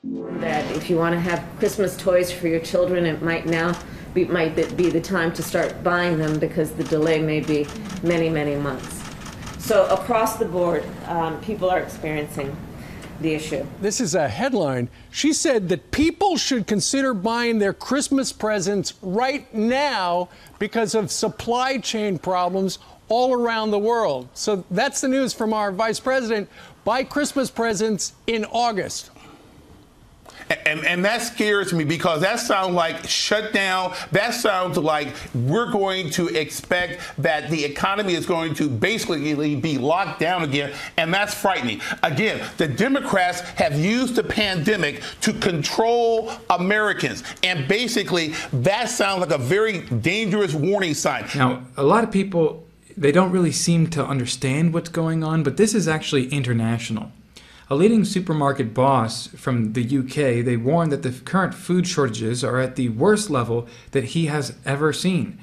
That if you want to have Christmas toys for your children, it might be the time to start buying them because the delay may be many, many months. So across the board, people are experiencing the issue. This is a headline. She said that people should consider buying their Christmas presents right now because of supply chain problems all around the world. So that's the news from our vice president. Buy Christmas presents in August. And that scares me because that sounds like shutdown. That sounds like we're going to expect that the economy is going to basically be locked down again. And that's frightening. Again, the Democrats have used the pandemic to control Americans. And basically, that sounds like a very dangerous warning sign. Now, a lot of people, they don't really seem to understand what's going on, but this is actually international. A leading supermarket boss from the UK, they warned that the current food shortages are at the worst level that he has ever seen.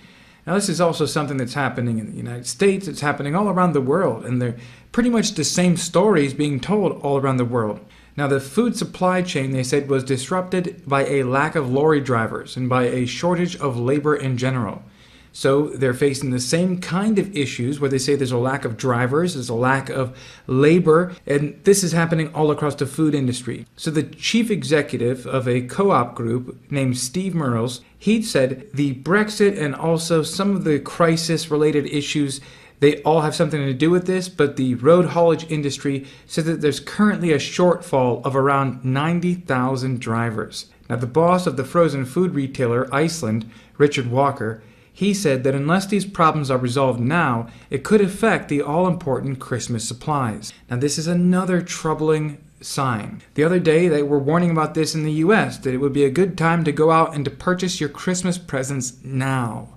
Now, this is also something that's happening in the United States. It's happening all around the world, and they're pretty much the same stories being told all around the world. Now, the food supply chain, they said, was disrupted by a lack of lorry drivers and by a shortage of labor in general. So they're facing the same kind of issues where they say there's a lack of drivers, there's a lack of labor, and this is happening all across the food industry. So the chief executive of a co-op group named Steve Merles, he said the Brexit and also some of the crisis-related issues, they all have something to do with this, but the road haulage industry said that there's currently a shortfall of around 90,000 drivers. Now, the boss of the frozen food retailer Iceland, Richard Walker, he said that unless these problems are resolved now, it could affect the all-important Christmas supplies. Now, this is another troubling sign. The other day, they were warning about this in the US, that it would be a good time to go out and to purchase your Christmas presents now,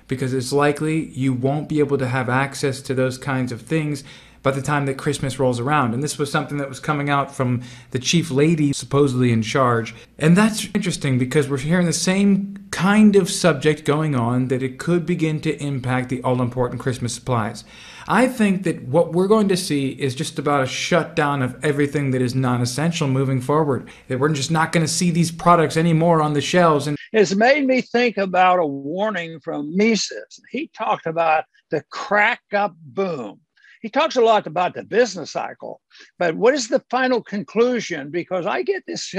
because it's likely you won't be able to have access to those kinds of things by the time that Christmas rolls around. And this was something that was coming out from the chief lady supposedly in charge. And that's interesting because we're hearing the same kind of subject going on, that it could begin to impact the all-important Christmas supplies. I think that what we're going to see is just about a shutdown of everything that is non-essential moving forward. That we're just not going to see these products anymore on the shelves. And it's made me think about a warning from Mises. He talked about the crack up boom. He talks a lot about the business cycle, but what is the final conclusion? Because I get this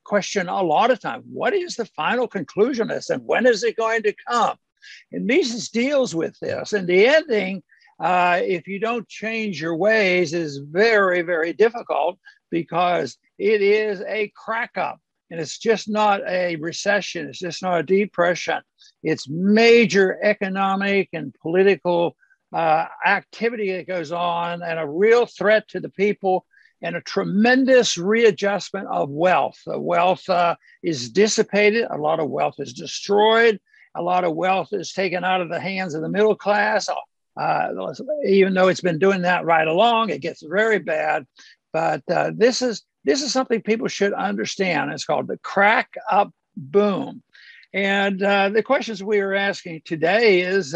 question a lot of times. What is the final conclusion of this, and when is it going to come? And Mises deals with this. And the ending, if you don't change your ways, is very, very difficult because it is a crack up. And it's just not a recession. It's just not a depression. It's major economic and political activity that goes on, and a real threat to the people, and a tremendous readjustment of wealth. The wealth is dissipated. A lot of wealth is destroyed. A lot of wealth is taken out of the hands of the middle class. Even though it's been doing that right along, it gets very bad. But this is something people should understand. It's called the crack up boom. And the questions we are asking today is,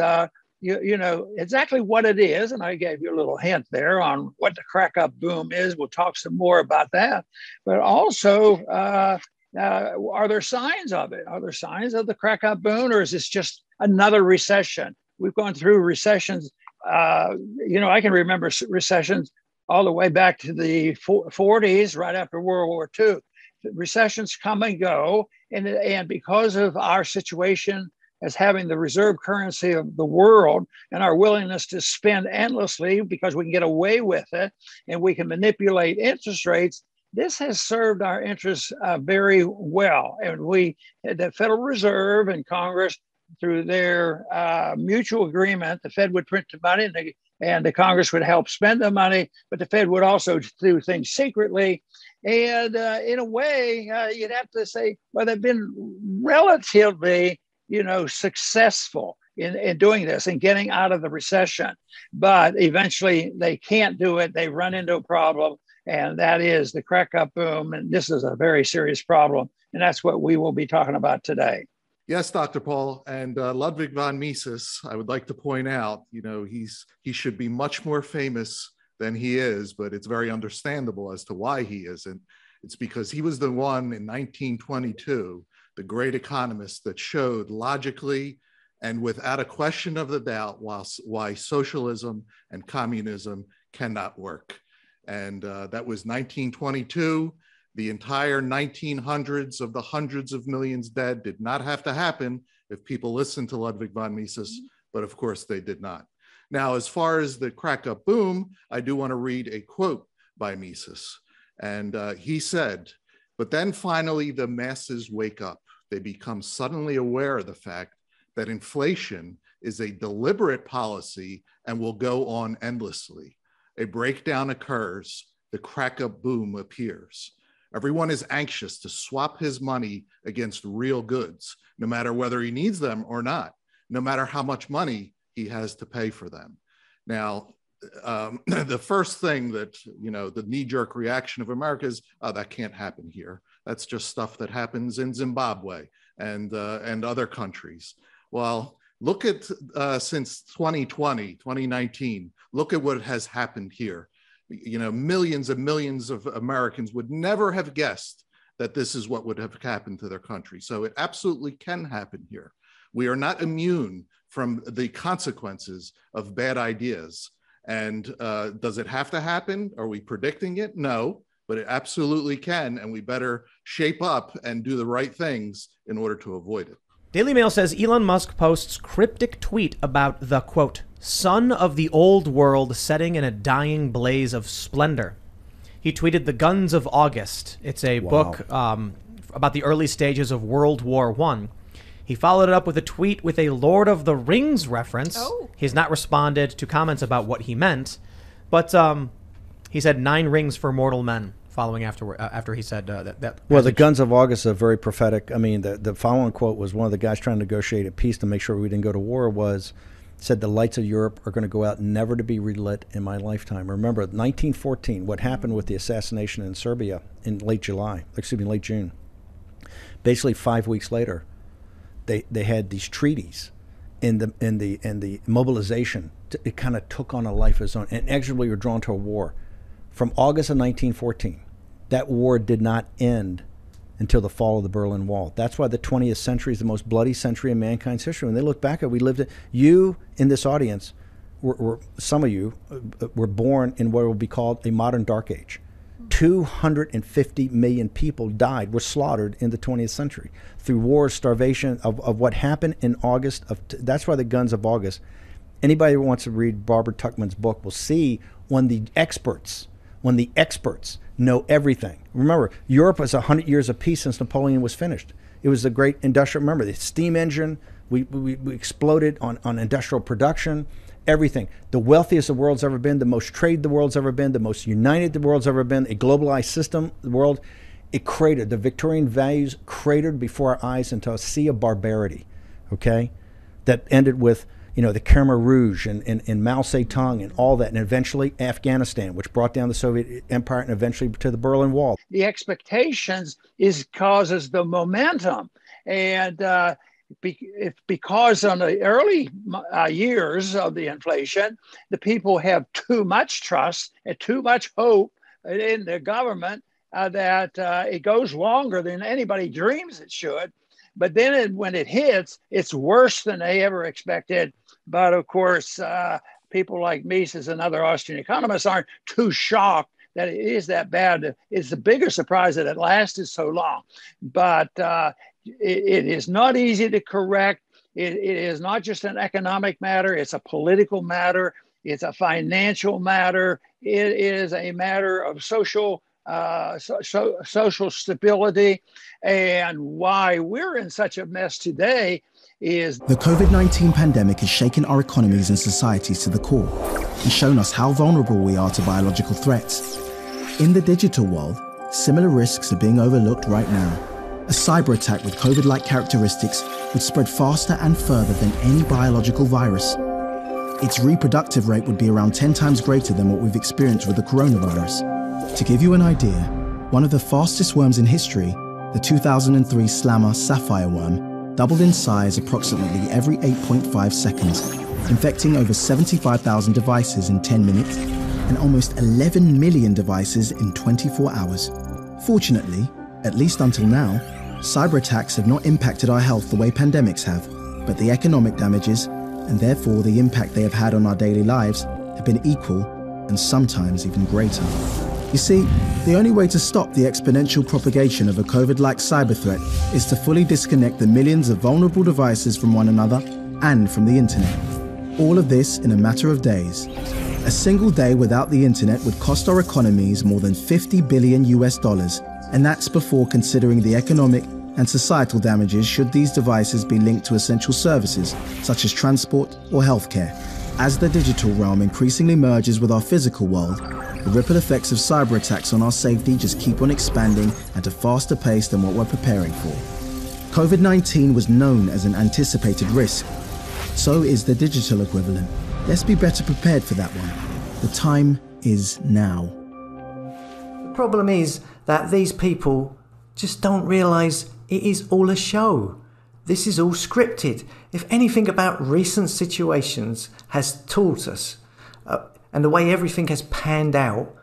you know exactly what it is, and I gave you a little hint there on what the crack up boom is. We'll talk some more about that, but also are there signs of it? Are there signs of the crack up boom, or is this just another recession? We've gone through recessions. I can remember recessions all the way back to the 40s, right after World War II. Recessions come and go, and because of our situation as having the reserve currency of the world and our willingness to spend endlessly because we can get away with it and we can manipulate interest rates, this has served our interests very well. And the Federal Reserve and Congress, through their mutual agreement, the Fed would print the money and the Congress would help spend the money, but the Fed would also do things secretly. And in a way, you'd have to say, well, they've been relatively successful in doing this and getting out of the recession. But eventually they can't do it. They run into a problem, and that is the crack up boom. And this is a very serious problem. And that's what we will be talking about today. Yes, Dr. Paul. And Ludwig von Mises, I would like to point out, he should be much more famous than he is, but it's very understandable as to why he isn't. It's because he was the one in 1922, the great economist, that showed logically and without a question of the doubt why socialism and communism cannot work. And that was 1922. The entire 1900s of the hundreds of millions dead did not have to happen if people listened to Ludwig von Mises, but of course they did not. Now, as far as the crack up boom, I do want to read a quote by Mises. And he said, "But then finally the masses wake up. They become suddenly aware of the fact that inflation is a deliberate policy and will go on endlessly. A breakdown occurs, the crack up boom appears. Everyone is anxious to swap his money against real goods, no matter whether he needs them or not, no matter how much money he has to pay for them." Now, the first thing that, the knee-jerk reaction of America is, oh, that can't happen here. That's just stuff that happens in Zimbabwe and other countries. Well, look at since 2020, 2019, look at what has happened here. Millions and millions of Americans would never have guessed that this is what would have happened to their country. So it absolutely can happen here. We are not immune from the consequences of bad ideas. And does it have to happen? Are we predicting it? No, but it absolutely can. And we better shape up and do the right things in order to avoid it. Daily Mail says Elon Musk posts cryptic tweet about the, quote, sun of the old world setting in a dying blaze of splendor. He tweeted The Guns of August. It's a book about the early stages of World War I. He followed it up with a tweet with a Lord of the Rings reference. Oh. He's not responded to comments about what he meant, but he said 9 rings for mortal men following after he said that. Well, the Guns of August are very prophetic. I mean, the following quote was one of the guys trying to negotiate a peace to make sure we didn't go to war said the lights of Europe are going to go out never to be relit in my lifetime. Remember, 1914, what happened with the assassination in Serbia in late June. Basically 5 weeks later, they had these treaties and the mobilization. It kind of took on a life of its own, and inexorably were drawn to a war. From August of 1914, that war did not end until the fall of the Berlin Wall. That's why the 20th century is the most bloody century in mankind's history. When they look back at it, we lived it. You in this audience, some of you were born in what will be called a modern dark age. 250 million people died, were slaughtered in the 20th century through wars, starvation, of what happened in August. That's why the Guns of August. Anybody who wants to read Barbara Tuchman's book will see when the experts know everything. Remember, Europe has 100 years of peace since Napoleon was finished. It was the great industrial, remember, the steam engine, we exploded on industrial production, everything. The wealthiest the world's ever been, the most trade the world's ever been, the most united the world's ever been, a globalized system, the world, it cratered. The Victorian values cratered before our eyes into a sea of barbarity, okay? That ended with, the Khmer Rouge and Mao Zedong and all that, and eventually Afghanistan, which brought down the Soviet Empire, and eventually to the Berlin Wall. The expectations causes the momentum, and because on the early years of the inflation, the people have too much trust and too much hope in the government that it goes longer than anybody dreams it should. But then when it hits, it's worse than they ever expected. But of course, people like Mises and other Austrian economists aren't too shocked that it is that bad. It's the bigger surprise that it lasted so long. But it is not easy to correct. It is not just an economic matter. It's a political matter. It's a financial matter. It is a matter of social stability. And why we're in such a mess today is the COVID-19 pandemic has shaken our economies and societies to the core and shown us how vulnerable we are to biological threats. In the digital world, similar risks are being overlooked right now. A cyber attack with COVID-like characteristics would spread faster and further than any biological virus. Its reproductive rate would be around 10 times greater than what we've experienced with the coronavirus. To give you an idea, one of the fastest worms in history, the 2003 Slammer sapphire worm, doubled in size approximately every 8.5 seconds, infecting over 75,000 devices in 10 minutes and almost 11 million devices in 24 hours. Fortunately, at least until now, cyber attacks have not impacted our health the way pandemics have, but the economic damages, and therefore the impact they have had on our daily lives, have been equal and sometimes even greater. You see, the only way to stop the exponential propagation of a COVID-like cyber threat is to fully disconnect the millions of vulnerable devices from one another and from the internet. All of this in a matter of days. A single day without the internet would cost our economies more than $50 billion US, and that's before considering the economic and societal damages should these devices be linked to essential services such as transport or healthcare. As the digital realm increasingly merges with our physical world, the ripple effects of cyber attacks on our safety just keep on expanding at a faster pace than what we're preparing for. COVID-19 was known as an anticipated risk. So is the digital equivalent. Let's be better prepared for that one. The time is now. The problem is that these people just don't realise it is all a show. This is all scripted. If anything about recent situations has taught us, and the way everything has panned out,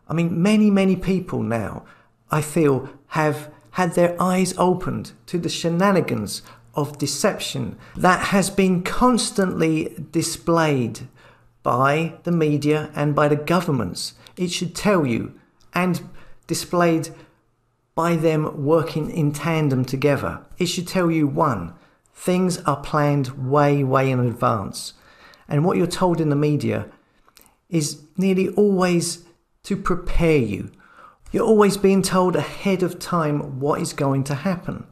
I mean, many people now, I feel, have had their eyes opened to the shenanigans of deception that has been constantly displayed by the media and by the governments. It should tell you, and displayed by them working in tandem together. It should tell you, one, things are planned way in advance. And what you're told in the media is nearly always to prepare you. You're always being told ahead of time what is going to happen.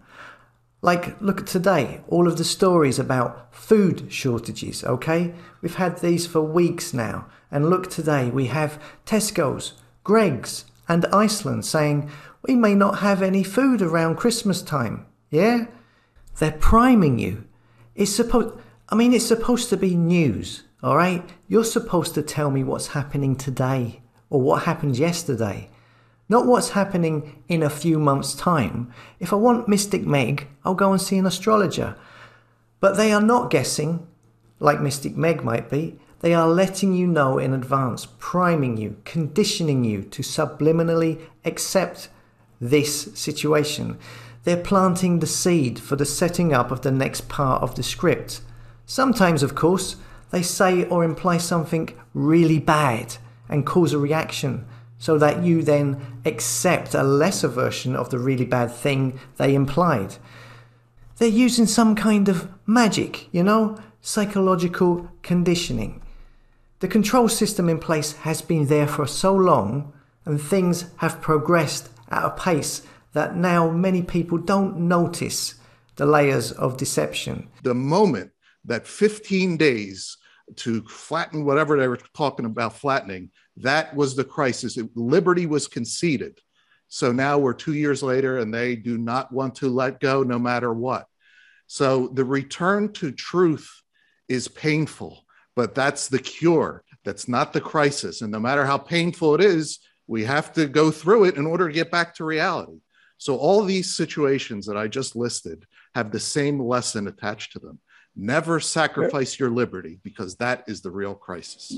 Like, look at today, all of the stories about food shortages, okay? We've had these for weeks now. And look today, we have Tesco's, Greggs, and Iceland saying, we may not have any food around Christmas time. Yeah? They're priming you. It's supposed to be news, all right? You're supposed to tell me what's happening today or what happened yesterday, not what's happening in a few months' time. If I want Mystic Meg, I'll go and see an astrologer. But they are not guessing, like Mystic Meg might be. They are letting you know in advance, priming you, conditioning you to subliminally accept this situation. They're planting the seed for the setting up of the next part of the script. Sometimes, of course, they say or imply something really bad and cause a reaction so that you then accept a lesser version of the really bad thing they implied. They're using some kind of magic, psychological conditioning. The control system in place has been there for so long, and things have progressed at a pace that now many people don't notice the layers of deception. The moment that 15 days to flatten whatever they were talking about flattening, that was the crisis. Liberty was conceded. So now we're 2 years later and they do not want to let go no matter what. So the return to truth is painful, but that's the cure. That's not the crisis. And no matter how painful it is, we have to go through it in order to get back to reality. So all these situations that I just listed have the same lesson attached to them. Never sacrifice your liberty, because that is the real crisis.